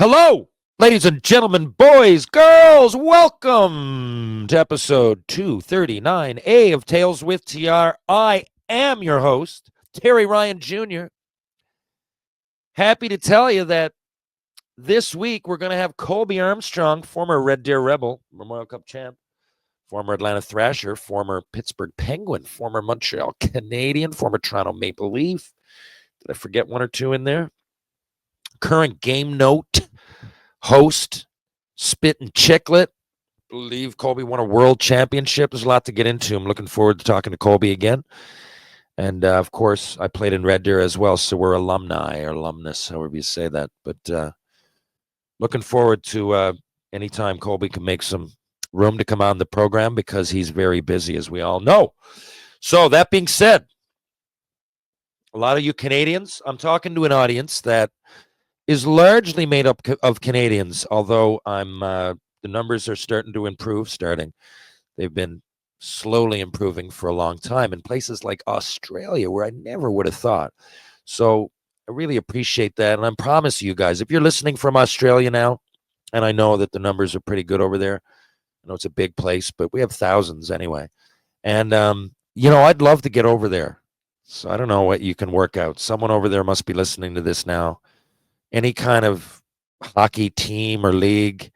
Hello, ladies and gentlemen, boys, girls, welcome to episode 239A of Tales with TR. I am your host, Terry Ryan Jr. Happy to tell you that this week we're going to have Colby Armstrong, former Red Deer Rebel, Memorial Cup champ, former Atlanta Thrasher, former Pittsburgh Penguin, former Montreal Canadian, former Toronto Maple Leaf. Did I forget one or two in there? Current Game Note host, Spit and Chiclet. Believe Colby won a world championship. There's a lot to get into. I'm looking forward to talking to Colby again. And of course, I played in Red Deer as well, so we're alumni or alumnus, however you say that. But looking forward to anytime Colby can make some room to come on the program because he's very busy, as we all know. So that being said, a lot of you Canadians, I'm talking to an audience that is largely made up of Canadians, although the numbers are starting to improve. They've been slowly improving for a long time in places like Australia, where I never would have thought. So I really appreciate that, and I promise you guys, if you're listening from Australia now, and I know that the numbers are pretty good over there. I know it's a big place, but we have thousands anyway. And I'd love to get over there. So I don't know what you can work out. Someone over there must be listening to this now. Any kind of hockey team or league,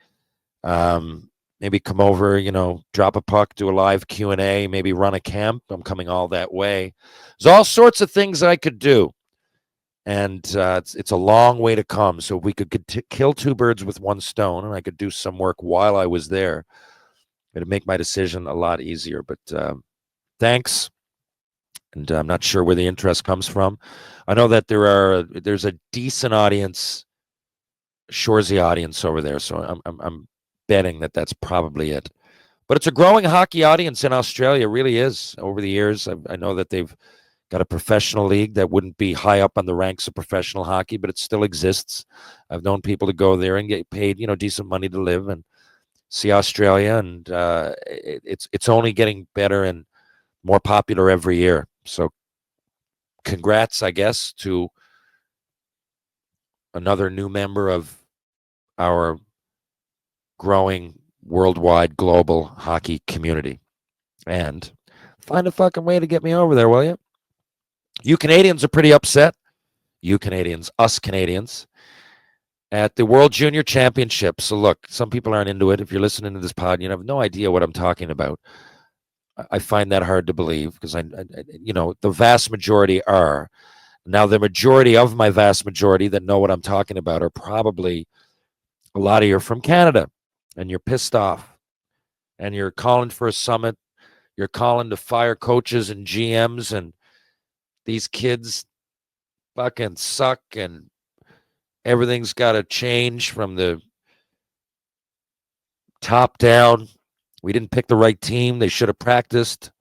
maybe come over, drop a puck, do a live Q&A, maybe run a camp. I'm coming all that way. There's all sorts of things I could do. And it's a long way to come. So if we could kill two birds with one stone, and I could do some work while I was there, it'd make my decision a lot easier. But thanks. And I'm not sure where the interest comes from. I know that there's a decent audience, Shoresy audience over there, so I'm betting that that's probably it. But it's a growing hockey audience in Australia, really is. Over the years, I know that they've got a professional league that wouldn't be high up on the ranks of professional hockey, but it still exists. I've known people to go there and get paid, decent money to live and see Australia, and it's only getting better and more popular every year. So congrats, I guess, to another new member of our growing worldwide global hockey community. And find a fucking way to get me over there, will you? You Canadians are pretty upset. You Canadians, us Canadians, at the World Junior Championship. So look, some people aren't into it. If you're listening to this pod, you have no idea what I'm talking about. I find that hard to believe because the vast majority are. Now, the majority of my vast majority that know what I'm talking about are probably a lot of you are from Canada, and you're pissed off, and you're calling for a summit. You're calling to fire coaches and GMs, and these kids fucking suck, and everything's got to change from the top down. We didn't pick the right team. They should have practiced.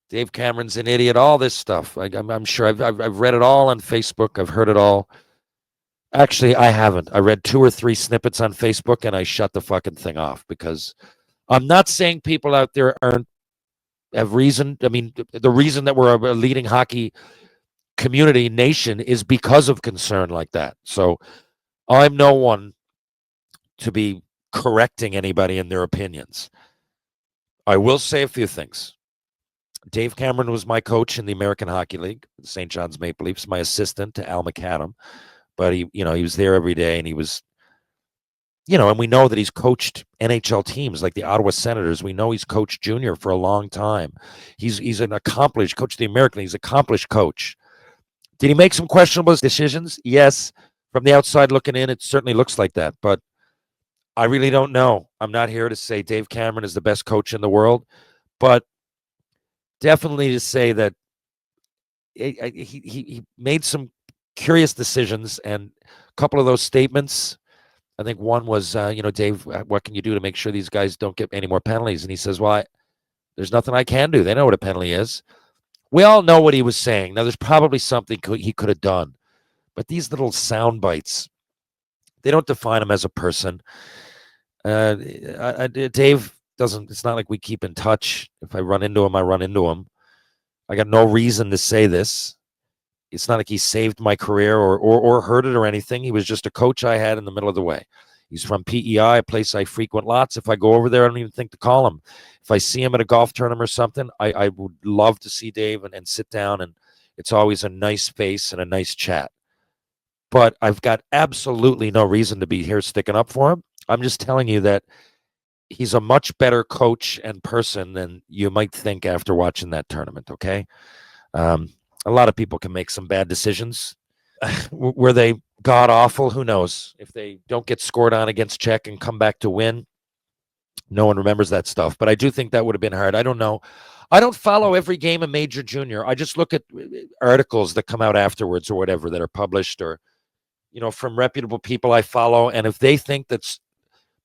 Dave Cameron's an idiot. All this stuff. I'm sure I've read it all on Facebook. I've heard it all. Actually, I haven't. I read 2 or 3 snippets on Facebook, and I shut the fucking thing off because I'm not saying people out there have reason. I mean, the reason that we're a leading hockey community nation is because of concern like that. So I'm no one to be correcting anybody in their opinions. I will say a few things. Dave Cameron was my coach in the American Hockey League, the St. John's Maple Leafs, my assistant to Al McAdam. But he was there every day, and he was, and we know that he's coached NHL teams like the Ottawa Senators. We know he's coached junior for a long time. He's an accomplished coach of the American League. He's an accomplished coach. Did he make some questionable decisions? Yes. From the outside looking in, it certainly looks like that. But I really don't know. I'm not here to say Dave Cameron is the best coach in the world, but definitely to say that he made some curious decisions, and a couple of those statements, I think one was, Dave, what can you do to make sure these guys don't get any more penalties? And he says, well, there's nothing I can do. They know what a penalty is. We all know what he was saying. Now, there's probably something he could have done, but these little sound bites, they don't define him as a person. Dave doesn't, it's not like we keep in touch. If I run into him, I run into him. I got no reason to say this, It's not like he saved my career or hurt it or anything. He was just a coach I had in the middle of the way. He's from PEI, a place I frequent lots. If I go over there, I don't even think to call him. If I see him at a golf tournament or something, I would love to see Dave and sit down, and it's always a nice face and a nice chat. But I've got absolutely no reason to be here sticking up for him. I'm just telling you that he's a much better coach and person than you might think after watching that tournament, okay? A lot of people can make some bad decisions. Were they god awful? Who knows? If they don't get scored on against Czech and come back to win, no one remembers that stuff. But I do think that would have been hard. I don't know. I don't follow every game of Major Junior. I just look at articles that come out afterwards or whatever that are published or, from reputable people I follow. And if they think that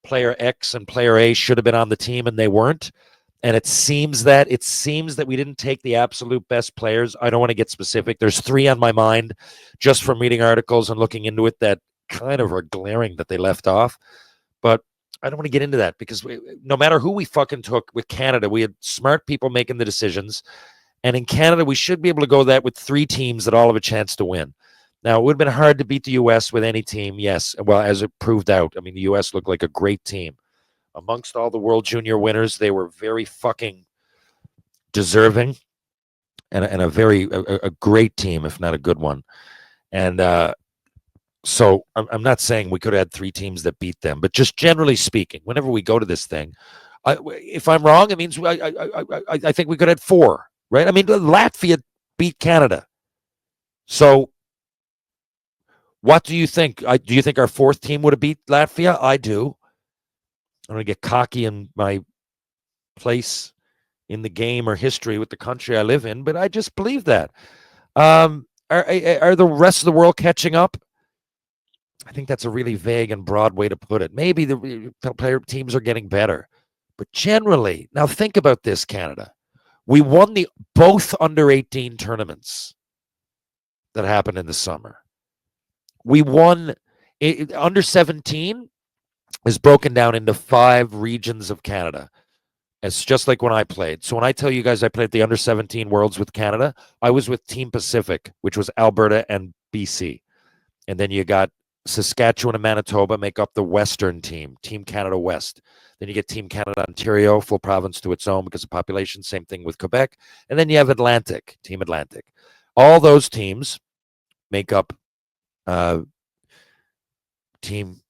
player X and player A should have been on the team and they weren't, and it seems that we didn't take the absolute best players. I don't want to get specific. There's 3 on my mind just from reading articles and looking into it that kind of are glaring that they left off. But I don't want to get into that because no matter who we fucking took with Canada, we had smart people making the decisions. And in Canada, we should be able to go that with 3 teams that all have a chance to win. Now, it would have been hard to beat the U.S. with any team, yes. Well, as it proved out, I mean, the U.S. looked like a great team. Amongst all the World Junior winners, they were very fucking deserving and a great team, if not a good one. And so I'm not saying we could have had 3 teams that beat them, but just generally speaking, whenever we go to this thing, if I'm wrong, it means I think we could have had 4, right? I mean, Latvia beat Canada. So what do you think? Do you think our 4th team would have beat Latvia? I do. I'm going to get cocky in my place in the game or history with the country I live in, but I just believe that. Are the rest of the world catching up? I think that's a really vague and broad way to put it. Maybe the player teams are getting better, but generally, now think about this, Canada. We won both under 18 tournaments that happened in the summer. We won under 17 is broken down into 5 regions of Canada. It's just like when I played. So when I tell you guys I played the under 17 Worlds with Canada, I was with Team Pacific, which was Alberta and BC. And then you got Saskatchewan and Manitoba make up the Western team, Team Canada West. Then you get Team Canada Ontario, full province to its own because of population. Same thing with Quebec. And then you have Atlantic, Team Atlantic. All those teams make up team.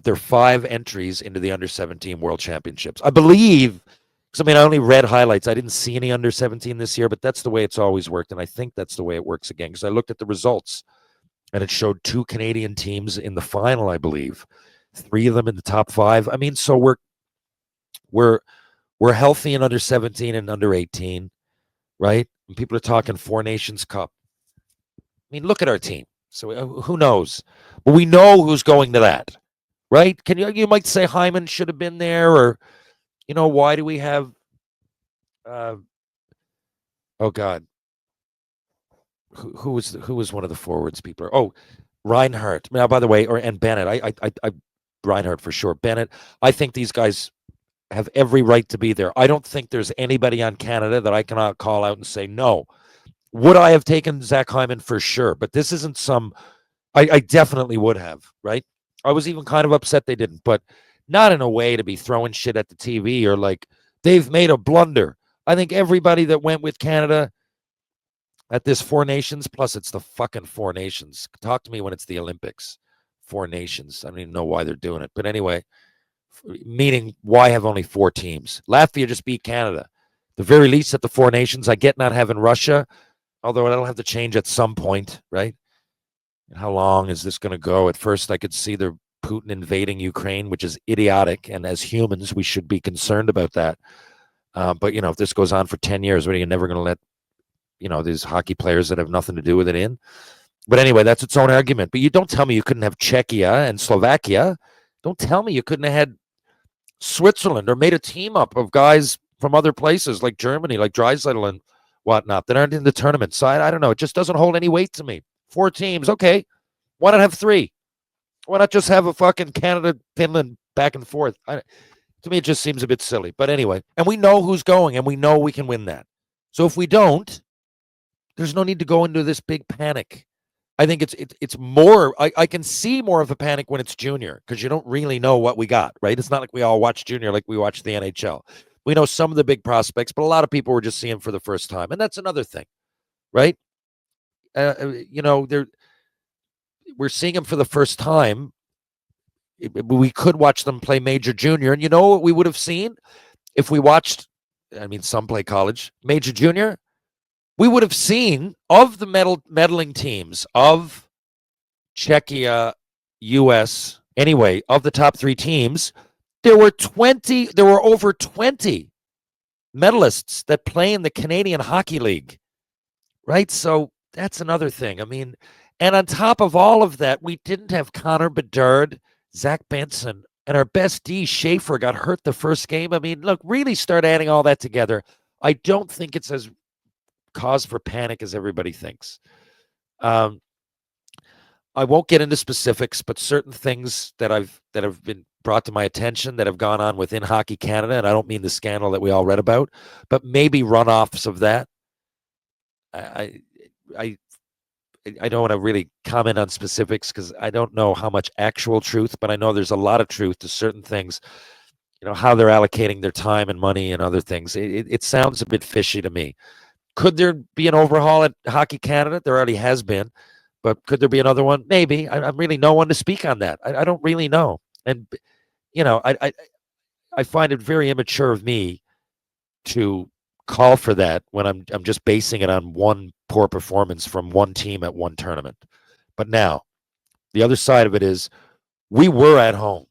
There are 5 entries into the under 17 World Championships. I believe, because I only read highlights. I didn't see any under 17 this year, but that's the way it's always worked. And I think that's the way it works again, because I looked at the results and it showed 2 Canadian teams in the final, I believe. 3 of them in the top 5. So we're healthy in under 17 and under 18, right? And people are talking 4 Nations Cup. Look at our team. So who knows? But we know who's going to that. Right? You might say Hyman should have been there, or why do we have oh God, who was one of the forwards people? Oh, Reinhardt. Now, by the way, and Bennett. I Reinhardt for sure. Bennett. I think these guys have every right to be there. I don't think there's anybody on Canada that I cannot call out and say no. Would I have taken Zach Hyman for sure? But this isn't some. I definitely would have. Right. I was even kind of upset they didn't, but not in a way to be throwing shit at the TV or like they've made a blunder. I think everybody that went with Canada at this 4 Nations, plus it's the fucking 4 Nations. Talk to me when it's the Olympics. 4 Nations. I don't even know why they're doing it. But anyway, meaning why have only 4 teams? Latvia just beat Canada. The very least at the 4 Nations. I get not having Russia, although that'll have to change at some point, right? How long is this going to go? At first, I could see the Putin invading Ukraine, which is idiotic. And as humans, we should be concerned about that. But, if this goes on for 10 years, what are you never going to let, these hockey players that have nothing to do with it in? But anyway, that's its own argument. But you don't tell me you couldn't have Czechia and Slovakia. Don't tell me you couldn't have had Switzerland or made a team up of guys from other places like Germany, like Draisaitl and whatnot that aren't in the tournament. So I don't know. It just doesn't hold any weight to me. 4 teams. Okay. Why not have 3? Why not just have a fucking Canada, Finland back and forth? To me, it just seems a bit silly. But anyway, and we know who's going and we know we can win that. So if we don't, there's no need to go into this big panic. I think it's more. I can see more of a panic when it's junior because you don't really know what we got, right? It's not like we all watch junior like we watch the NHL. We know some of the big prospects, but a lot of people were just seeing for the first time, and that's another thing, right? We're seeing them for the first time. We could watch them play major junior, and you know what we would have seen if we watched. I mean, some play college, major junior. We would have seen of the meddling teams of Czechia, U.S. Anyway, of the top 3 teams, there were over 20 medalists that play in the Canadian Hockey League, right? So that's another thing. I mean, and on top of all of that, we didn't have Connor Bedard, Zach Benson, and our best D, Schaefer, got hurt the first game. I mean, look, really start adding all that together. I don't think it's as cause for panic as everybody thinks. I won't get into specifics, but certain things that have been brought to my attention that have gone on within Hockey Canada, and I don't mean the scandal that we all read about, but maybe runoffs of that. I don't want to really comment on specifics because I don't know how much actual truth, but I know there's a lot of truth to certain things. You know, how they're allocating their time and money and other things. It sounds a bit fishy to me. Could there be an overhaul at Hockey Canada? There already has been. But could there be another one? Maybe. I'm really no one to speak on that. I don't really know. And, I find it very immature of me to call for that when I'm just basing it on one poor performance from one team at one tournament. But now, the other side of it is we were at home,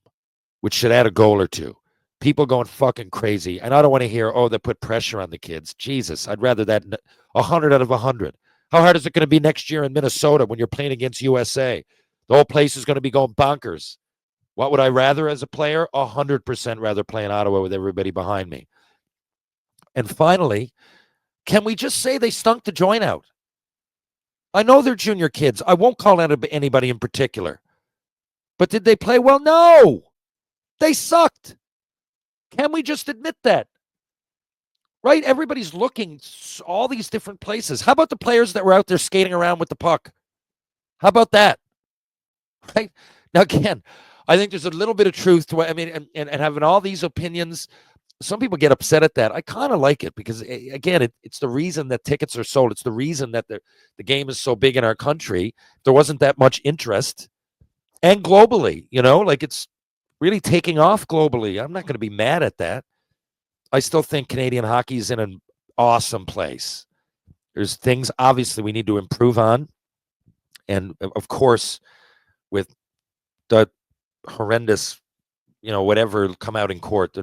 which should add a goal or two. People going fucking crazy. And I don't want to hear, they put pressure on the kids. Jesus, I'd rather that 100 out of 100. How hard is it going to be next year in Minnesota when you're playing against USA? The whole place is going to be going bonkers. What would I rather as a player? 100% rather play in Ottawa with everybody behind me. And finally, can we just say they stunk the joint out? I know they're junior kids. I won't call out anybody in particular. But did they play well? No. They sucked. Can we just admit that? Right? Everybody's looking all these different places. How about the players that were out there skating around with the puck? How about that? Right? Now, again, I think there's a little bit of truth to it. I mean, and having all these opinions, some people get upset at that. I kind of like it because, again, it's the reason that tickets are sold. It's the reason that the game is so big in our country. There wasn't that much interest. And globally, like it's really taking off globally. I'm not going to be mad at that. I still think Canadian hockey is in an awesome place. There's things, obviously, we need to improve on. And, of course, with the horrendous, whatever come out in court,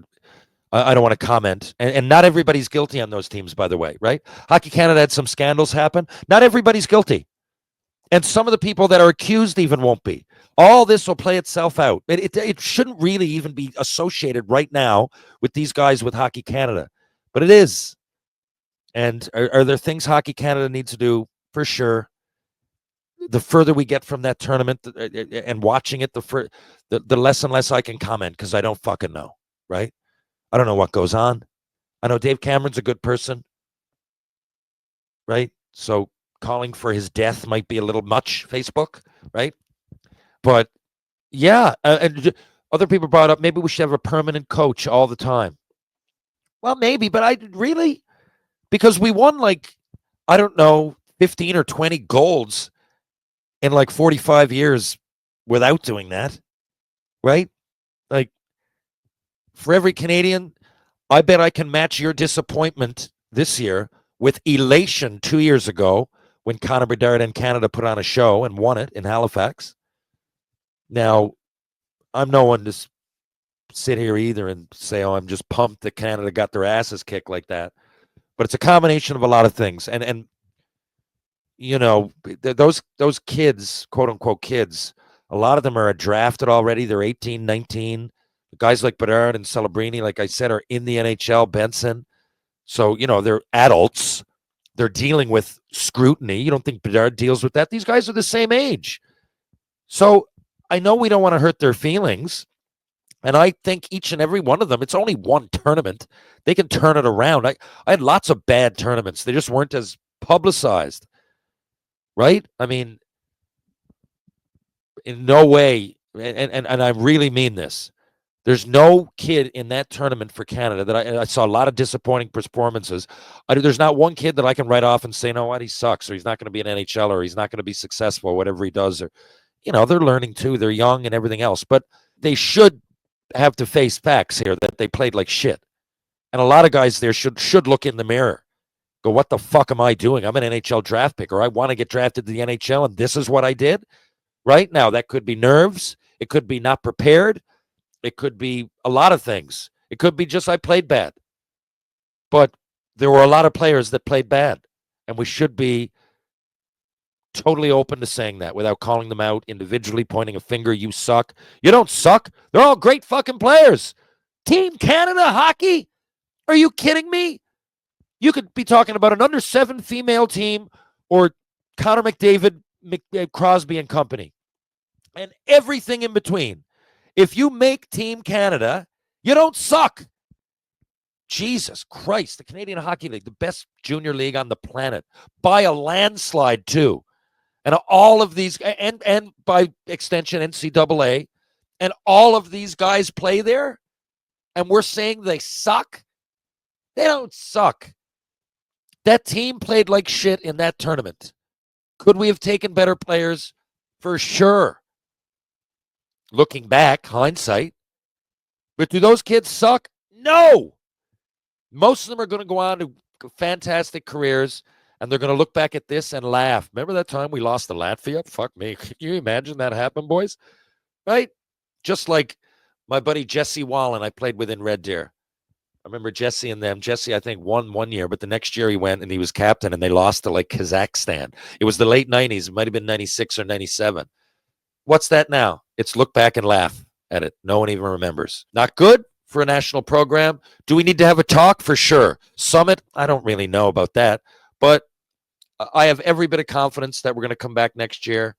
I don't want to comment. And not everybody's guilty on those teams, by the way, right? Hockey Canada had some scandals happen. Not everybody's guilty. And some of the people that are accused even won't be. All this will play itself out. It shouldn't really even be associated right now with these guys with Hockey Canada. But it is. And are there things Hockey Canada needs to do? For sure. The further we get from that tournament and watching it, the less and less I can comment because I don't fucking know, right? I don't know what goes on. I know Dave Cameron's a good person, right? So calling for his death might be a little much, Facebook, right? But yeah, and other people brought up maybe we should have a permanent coach all the time. Well, maybe, but because we won I don't know, 15 or 20 golds in 45 years without doing that, right? For every Canadian, I bet I can match your disappointment this year with elation 2 years ago when Connor Bedard and Canada put on a show and won it in Halifax. Now, I'm no one to sit here either and say, I'm just pumped that Canada got their asses kicked like that. But it's a combination of a lot of things. And those kids, quote unquote kids, a lot of them are drafted already. They're 18, 19. Guys like Bedard and Celebrini, like I said, are in the NHL, Benson. So, they're adults. They're dealing with scrutiny. You don't think Bedard deals with that? These guys are the same age. So I know we don't want to hurt their feelings. And I think each and every one of them, it's only one tournament. They can turn it around. I had lots of bad tournaments. They just weren't as publicized. right? I mean, in no way, and I really mean this. There's no kid in that tournament for Canada that I saw a lot of disappointing performances. There's not one kid that I can write off and say, no, what, he sucks, or he's not going to be an NHL, or he's not going to be successful, or whatever he does. Or, they're learning too. They're young and everything else, but they should have to face facts here that they played like shit. And a lot of guys there should look in the mirror, go, what the fuck am I doing? I'm an NHL draft pick, or I want to get drafted to the NHL, and this is what I did. Right now, that could be nerves. It could be not prepared. It could be a lot of things. It could be just I played bad. But there were a lot of players that played bad, and we should be totally open to saying that without calling them out individually, pointing a finger. You suck. You don't suck. They're all great fucking players. Team Canada hockey? Are you kidding me? You could be talking about an under-7 female team or Connor McDavid, Crosby and company, and everything in between. If you make Team Canada, you don't suck. Jesus Christ, the Canadian Hockey League, the best junior league on the planet, by a landslide too. And all of these, and by extension, NCAA, and all of these guys play there, and we're saying they suck? They don't suck. That team played like shit in that tournament. Could we have taken better players? For sure. Looking back, hindsight. But do those kids suck? No. Most of them are going to go on to fantastic careers, and they're going to look back at this and laugh. Remember that time we lost to Latvia? Fuck me. Can you imagine that happen, boys? Right? Just like my buddy Jesse Wallen I played with in Red Deer. I remember Jesse and them. Jesse, I think, won one year, but the next year he went and he was captain, and they lost to like Kazakhstan. It was the late 90s. It might have been 96 or 97. What's that now? It's look back and laugh at it. No one even remembers. Not good for a national program. Do we need to have a talk? For sure. Summit? I don't really know about that. But I have every bit of confidence that we're going to come back next year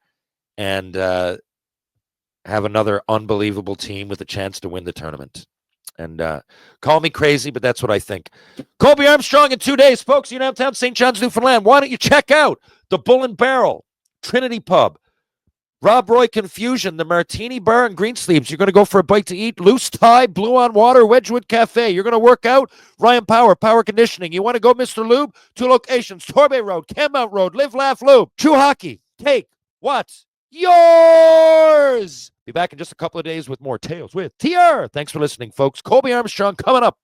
and have another unbelievable team with a chance to win the tournament. And call me crazy, but that's what I think. Colby Armstrong in 2 days, folks. You know, downtown St. John's, Newfoundland. Why don't you check out the Bull and Barrel, Trinity Pub, Rob Roy Confusion, the Martini Bar and Greensleeves. You're going to go for a bite to eat. Loose Tie, Blue on Water, Wedgwood Cafe. You're going to work out. Ryan Power, Power Conditioning. You want to go Mr. Lube? 2 locations, Torbay Road, Kenmount Road, Live, Laugh, Lube. True Hockey. Take what's yours. Be back in just a couple of days with more Tales with TR. Thanks for listening, folks. Colby Armstrong coming up.